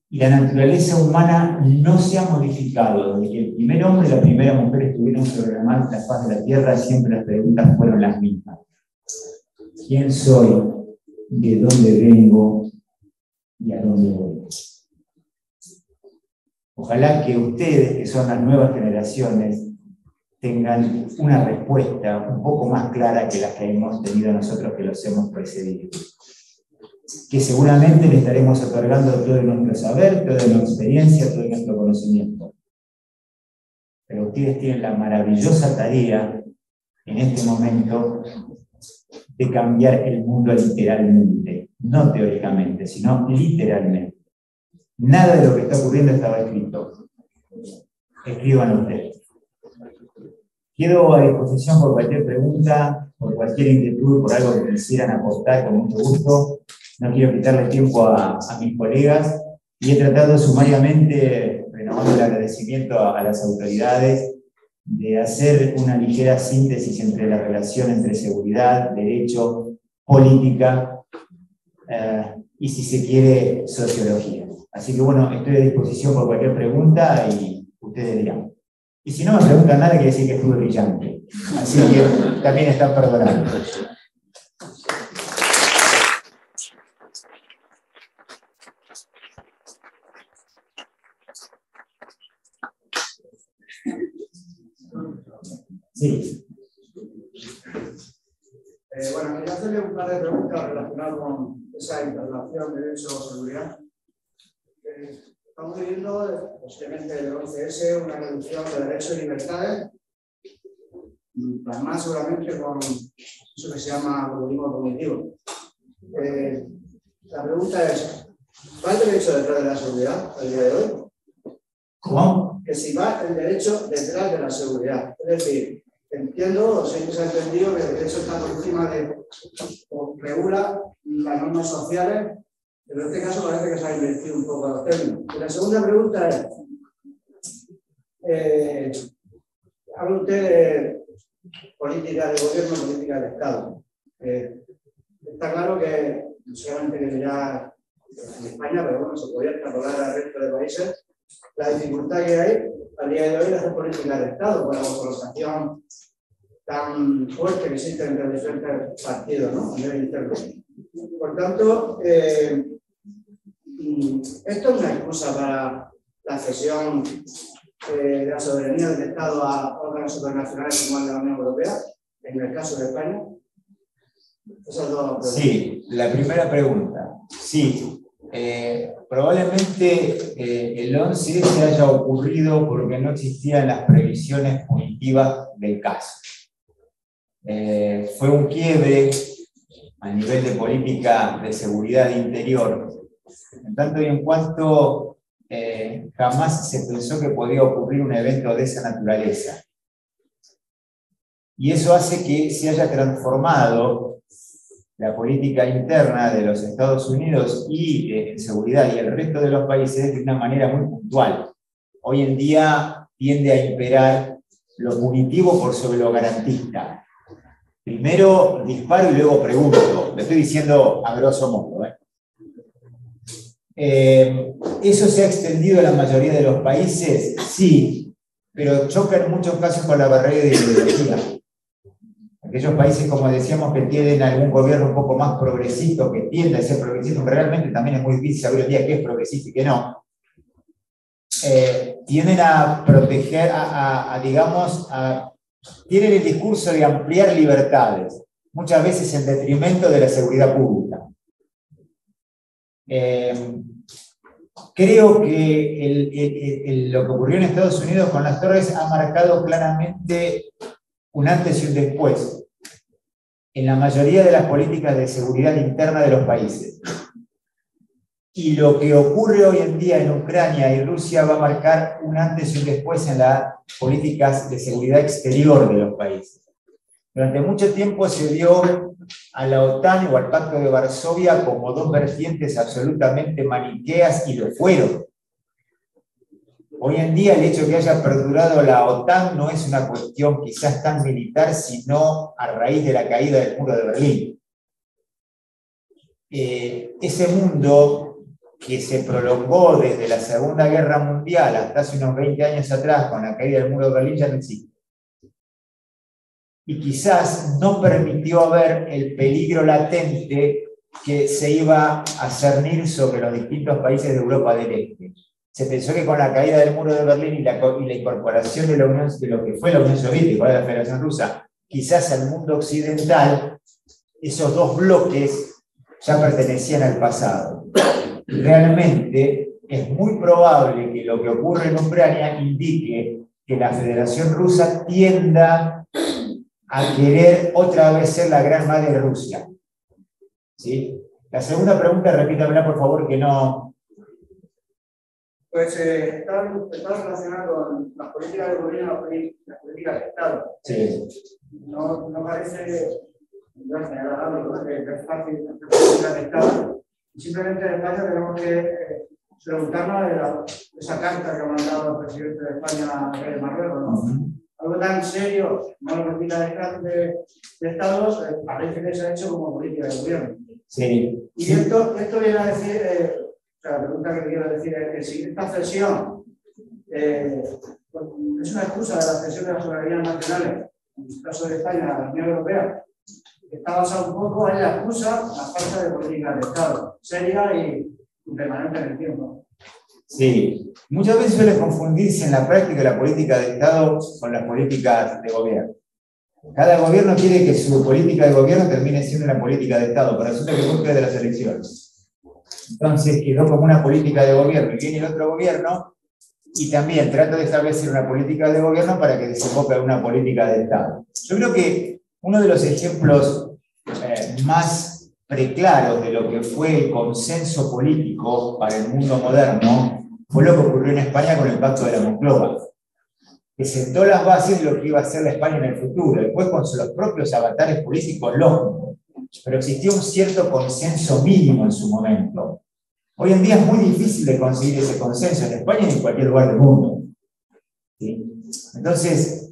Y la naturaleza humana no se ha modificado. Desde que el primer hombre y la primera mujer estuvieron sobre la faz de la tierra, siempre las preguntas fueron las mismas. ¿Quién soy? ¿De dónde vengo? ¿Y a dónde voy? Ojalá que ustedes, que son las nuevas generaciones, tengan una respuesta un poco más clara que las que hemos tenido nosotros que los hemos precedido. Que seguramente le estaremos otorgando todo nuestro saber, toda nuestra experiencia, todo nuestro conocimiento. Pero ustedes tienen la maravillosa tarea, en este momento, de cambiar el mundo literalmente, no teóricamente, sino literalmente. Nada de lo que está ocurriendo estaba escrito. Escriban ustedes. Quedo a disposición por cualquier pregunta, por cualquier inquietud, por algo que quisieran aportar con mucho gusto. no quiero quitarle tiempo a mis colegas y he tratado sumariamente, renovando el agradecimiento a las autoridades, de hacer una ligera síntesis entre la relación entre seguridad, derecho, política y, si se quiere, sociología. Así que bueno, estoy a disposición por cualquier pregunta y ustedes dirán. Y si no me preguntan nada, quiere decir que estuve brillante. Así que también están perdonados. Sí. Bueno, quería hacerle un par de preguntas relacionadas con esa interrelación de derecho-seguridad. Estamos viviendo, posiblemente el 11S, una reducción de derechos y libertades, plasmada seguramente con eso que se llama populismo cognitivo. La pregunta es, ¿va el derecho detrás de la seguridad al día de hoy? ¿Cómo? Que si va el derecho detrás de la seguridad. Es decir, entiendo, o siempre se ha entendido que el derecho está por encima de, o regula las normas sociales, pero en este caso parece que se ha invertido un poco los términos. Y la segunda pregunta es, habla usted de política de gobierno, política de Estado. Está claro que, no solamente que ya en España, pero bueno, se podría extrapolar al resto de países, la dificultad que hay al día de hoy de hacer política de Estado, con la colaboración tan fuerte que existe entre diferentes partidos, ¿no? A nivel interno. Por tanto, esto es una excusa para la cesión de la soberanía del Estado a órganos supranacionales como el de la Unión Europea, en el caso de España. Esas dos preguntas. Sí, la primera pregunta. Sí. Probablemente el 11 se haya ocurrido porque no existían las previsiones punitivas del caso. Fue un quiebre a nivel de política de seguridad interior, en tanto y en cuanto jamás se pensó que podía ocurrir un evento de esa naturaleza. Y eso hace que se haya transformado la política interna de los Estados Unidos y en seguridad y el resto de los países de una manera muy puntual. Hoy en día tiende a imperar lo punitivo por sobre lo garantista. Primero disparo y luego pregunto. Lo estoy diciendo a grosso modo. ¿Eso se ha extendido a la mayoría de los países? Sí, pero choca en muchos casos con la barrera de ideología. Aquellos países, como decíamos, que tienen algún gobierno un poco más progresista, que tiende a ser progresista, pero realmente también es muy difícil saber hoy en día qué es progresista y qué no, tienden a proteger, digamos, tienen el discurso de ampliar libertades, muchas veces en detrimento de la seguridad pública. Creo que lo que ocurrió en Estados Unidos con las torres ha marcado claramente un antes y un después en la mayoría de las políticas de seguridad interna de los países. Y lo que ocurre hoy en día en Ucrania y Rusia va a marcar un antes y un después en las políticas de seguridad exterior de los países. Durante mucho tiempo se vio a la OTAN o al Pacto de Varsovia como dos vertientes absolutamente maniqueas, y lo fueron. Hoy en día el hecho de que haya perdurado la OTAN no es una cuestión quizás tan militar, sino a raíz de la caída del muro de Berlín. Ese mundo que se prolongó desde la Segunda Guerra Mundial hasta hace unos 20 años atrás, con la caída del muro de Berlín, ya no existe. Y quizás no permitió ver el peligro latente que se iba a cernir sobre los distintos países de Europa del Este. Se pensó que con la caída del muro de Berlín y la incorporación de lo que fue la Unión Soviética, de la Federación Rusa, quizás al mundo occidental, esos dos bloques ya pertenecían al pasado. Realmente es muy probable que lo que ocurre en Ucrania indique que la Federación Rusa tienda a querer otra vez ser la gran madre de Rusia. ¿Sí? La segunda pregunta, repítamela por favor, que no... Pues está relacionado con las políticas de gobierno y las políticas de Estado. Sí. No parece, no es agradable, que es fácil hacer políticas de Estado Simplemente en España tenemos que preguntarnos de esa carta que ha mandado el presidente de España a Marruecos, ¿no? Algo tan serio, como la política de Estados, parece que se ha hecho como política de gobierno. Sí. Y esto viene a decir, la pregunta que quiero decir es que si esta cesión es una excusa de la cesión de las soberanías nacionales, en el caso de España, a la Unión Europea, está basada un poco en la excusa, la falta de política de Estado, seria y permanente en el tiempo. Sí, muchas veces suele confundirse en la práctica la política de Estado con las políticas de gobierno. Cada gobierno quiere que su política de gobierno termine siendo una política de Estado, pero resulta que fue de las elecciones. Entonces quedó como una política de gobierno y viene el otro gobierno y también trata de establecer una política de gobierno para que desemboque en una política de Estado. Yo creo que uno de los ejemplos más preclaros de lo que fue el consenso político para el mundo moderno fue lo que ocurrió en España con el Pacto de la Moncloa, que sentó las bases de lo que iba a ser la España en el futuro, después con los propios avatares políticos lógicos, pero existió un cierto consenso mínimo en su momento. Hoy en día es muy difícil de conseguir ese consenso en España y en cualquier lugar del mundo. ¿Sí? Entonces,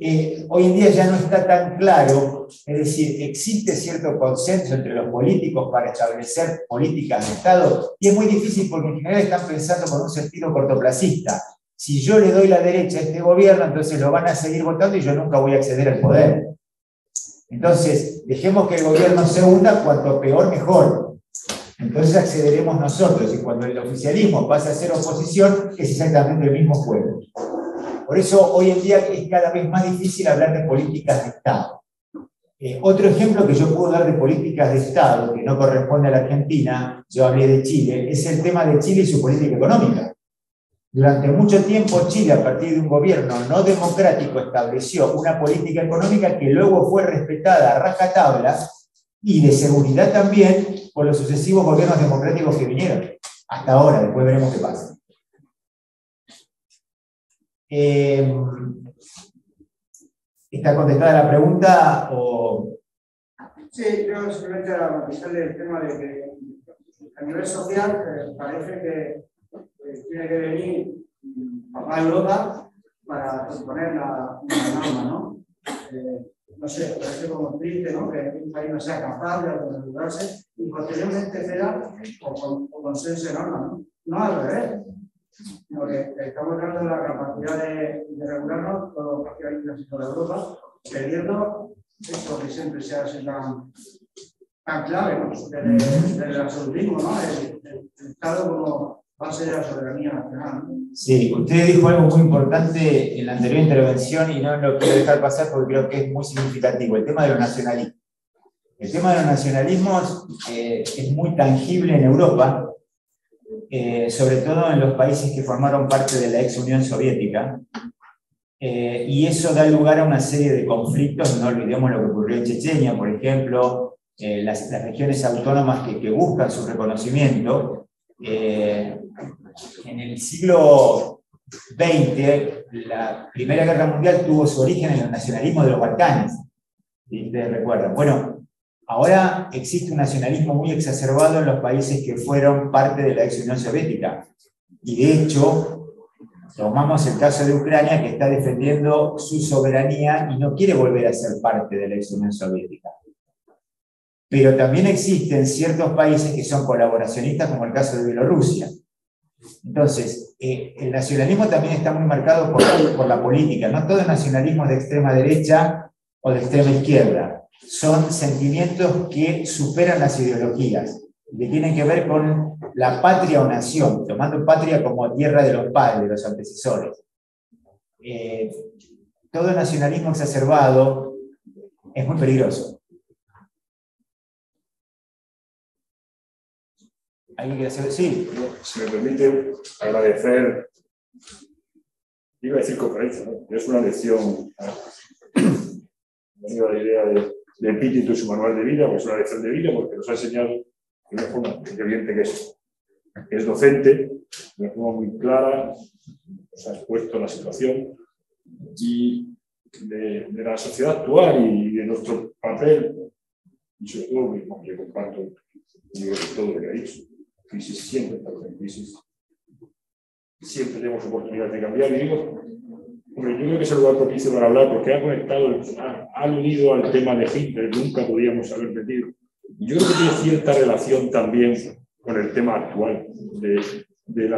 hoy en día ya no está tan claro, es decir, existe cierto consenso entre los políticos para establecer políticas de Estado, y es muy difícil porque en general están pensando con un sentido cortoplacista. Si yo le doy la derecha a este gobierno, entonces lo van a seguir votando y yo nunca voy a acceder al poder. Entonces, dejemos que el gobierno se hunda, cuanto peor, mejor. Entonces accederemos nosotros, y cuando el oficialismo pasa a ser oposición, es exactamente el mismo juego. Por eso hoy en día es cada vez más difícil hablar de políticas de Estado. Otro ejemplo que yo puedo dar de políticas de Estado, que no corresponde a la Argentina, yo hablé de Chile, es el tema de Chile y su política económica. Durante mucho tiempo Chile, a partir de un gobierno no democrático, estableció una política económica que luego fue respetada a rajatabla y de seguridad también por los sucesivos gobiernos democráticos que vinieron. Hasta ahora, después veremos qué pasa. ¿Está contestada la pregunta o...? Sí, yo simplemente a matizarle el tema de que a nivel social parece que tiene que venir papá Europa para imponer una norma, ¿no? No sé, parece como triste, ¿no? Que un país no sea capaz de autoregularse y posteriormente ceda o consense normas, ¿no? No al revés, sino que estamos dando la capacidad de regularnos todo prácticamente toda Europa, perdiendo esto que siempre se hace tan clave, ¿no? Del absolutismo, ¿no? El Estado como base de la soberanía nacional, ¿no? Sí, usted dijo algo muy importante en la anterior intervención y no lo quiero dejar pasar porque creo que es muy significativo, el tema de los nacionalismos. El tema de los nacionalismos es muy tangible en Europa, sobre todo en los países que formaron parte de la ex Unión Soviética, y eso da lugar a una serie de conflictos. No olvidemos lo que ocurrió en Chechenia, por ejemplo, las regiones autónomas que buscan su reconocimiento. En el siglo XX, la Primera Guerra Mundial tuvo su origen en el nacionalismo de los Balcanes, si ustedes recuerdan. Bueno, ahora existe un nacionalismo muy exacerbado en los países que fueron parte de la ex Unión Soviética. Y de hecho, tomamos el caso de Ucrania, que está defendiendo su soberanía y no quiere volver a ser parte de la ex Unión Soviética. Pero también existen ciertos países que son colaboracionistas, como el caso de Bielorrusia. Entonces, el nacionalismo también está muy marcado por la política. No todo el nacionalismo es de extrema derecha o de extrema izquierda. Son sentimientos que superan las ideologías, que tienen que ver con la patria o nación, tomando patria como tierra de los padres, de los antecesores. Todo nacionalismo exacerbado es muy peligroso. ¿Alguien quiere hacer? Sí. Si me permite, agradecer, iba a decir conferencia, ¿no? Es una lección, la idea de Epíteto y su manual de vida, pues es una lección de vida porque nos ha enseñado de una forma evidente que es docente, de una forma muy clara, nos ha expuesto la situación y de la sociedad actual y de nuestro papel, y sobre todo, que comparto todo lo que ha dicho. crisis, siempre estamos en crisis. Siempre tenemos oportunidades de cambiar. Y digo, hombre, yo creo que es el lugar propicio para hablar, porque ha conectado, ha aludido al tema de Hitler, nunca podíamos haber metido. Y yo creo que tiene cierta relación también con el tema actual de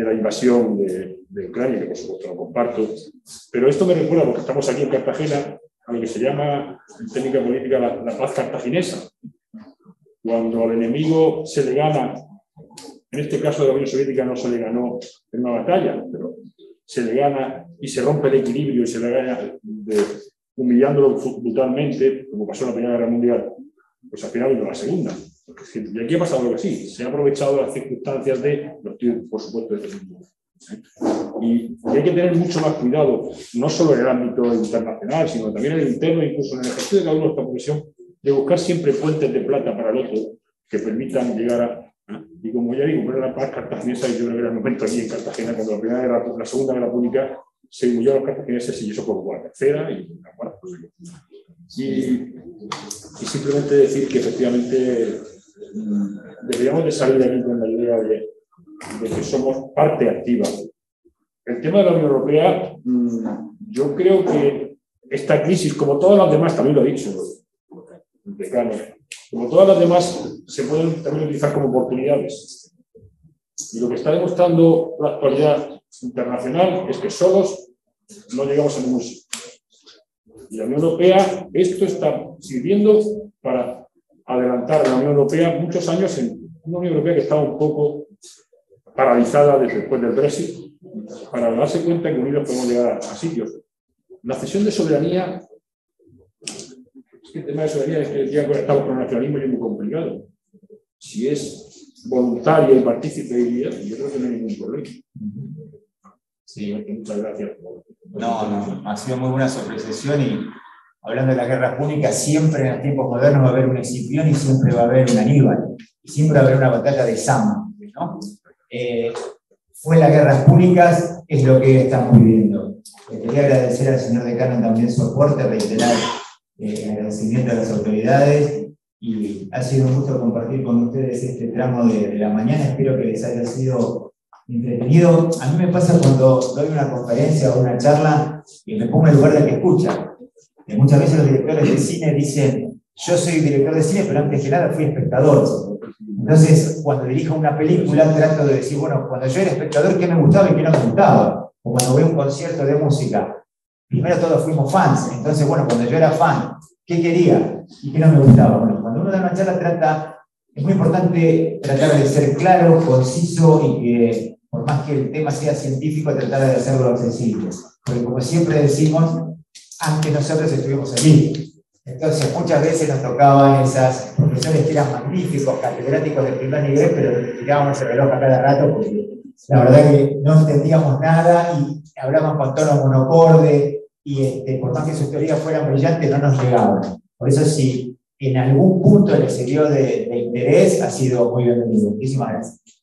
la invasión de Ucrania, que por supuesto no comparto. Pero esto me recuerda, porque estamos aquí en Cartagena, a lo que se llama en técnica política la paz cartaginesa. Cuando al enemigo se le gana, en este caso de la Unión Soviética no se le ganó en una batalla, pero se le gana y se rompe el equilibrio y se le gana humillándolo brutalmente, como pasó en la Primera Guerra Mundial, pues al final vino la Segunda. Y aquí ha pasado lo que sí, se ha aprovechado las circunstancias los tíos, por supuesto, de este mundo. Y hay que tener mucho más cuidado, no solo en el ámbito internacional, sino también en el interno, incluso en el ejercicio de cada uno de esta profesión, de buscar siempre fuentes de plata para el otro que permitan llegar a. Y como ya digo, la paz cartaginesa, yo creo que era el momento aquí en Cartagena, cuando la Segunda Guerra Púnica se huyó a los cartagineses y eso por la tercera y la cuarta. Y simplemente decir que efectivamente deberíamos de salir de aquí con la idea de que somos parte activa. El tema de la Unión Europea, yo creo que esta crisis, como todas las demás, también lo ha dicho el decano, como todas las demás, se pueden también utilizar como oportunidades. Y lo que está demostrando la actualidad internacional es que solos no llegamos a ningún sitio. Y la Unión Europea, esto está sirviendo para adelantar a la Unión Europea muchos años en una Unión Europea que estaba un poco paralizada después del Brexit, para darse cuenta que unidos podemos llegar a sitios. La cesión de soberanía, es que el tema de soberanía es que ya conectamos con el nacionalismo y es muy complicado. Si es voluntaria y partícipe, yo creo que no hay ningún problema. Sí. Muchas gracias. No, ha sido muy buena su apreciación y hablando de las guerras púnicas, siempre en los tiempos modernos va a haber un Escipión y siempre va a haber un Aníbal, y siempre va a haber una batalla de Sama, ¿no? Fue las guerras púnicas, es lo que estamos viviendo. Quería agradecer al señor decano también su aporte, reiterar el agradecimiento a las autoridades, y ha sido un gusto compartir con ustedes este tramo de la mañana. Espero que les haya sido entretenido. A mí me pasa cuando doy una conferencia o una charla y me pongo en el lugar del que escucha. Muchas veces los directores de cine dicen, yo soy director de cine, pero antes que nada fui espectador. Entonces, cuando dirijo una película, trato de decir, bueno, cuando yo era espectador, ¿qué me gustaba y qué no me gustaba? O cuando voy a un concierto de música, primero todos fuimos fans. Entonces, bueno, cuando yo era fan, ¿qué quería y qué no me gustaba? Bueno, cuando uno da una charla es muy importante tratar de ser claro, conciso y que, por más que el tema sea científico, tratar de hacerlo accesible. Porque como siempre decimos, antes nosotros estuvimos allí. Entonces muchas veces nos tocaban esas profesores que eran magníficos, catedráticos de primer nivel, pero tirábamos el reloj a cada rato porque la verdad que no entendíamos nada y hablaban con tono monocorde y por más que sus teorías fueran brillantes no nos llegaban. Por eso si en algún punto les sirvió de interés, ha sido muy bienvenido. Muchísimas gracias.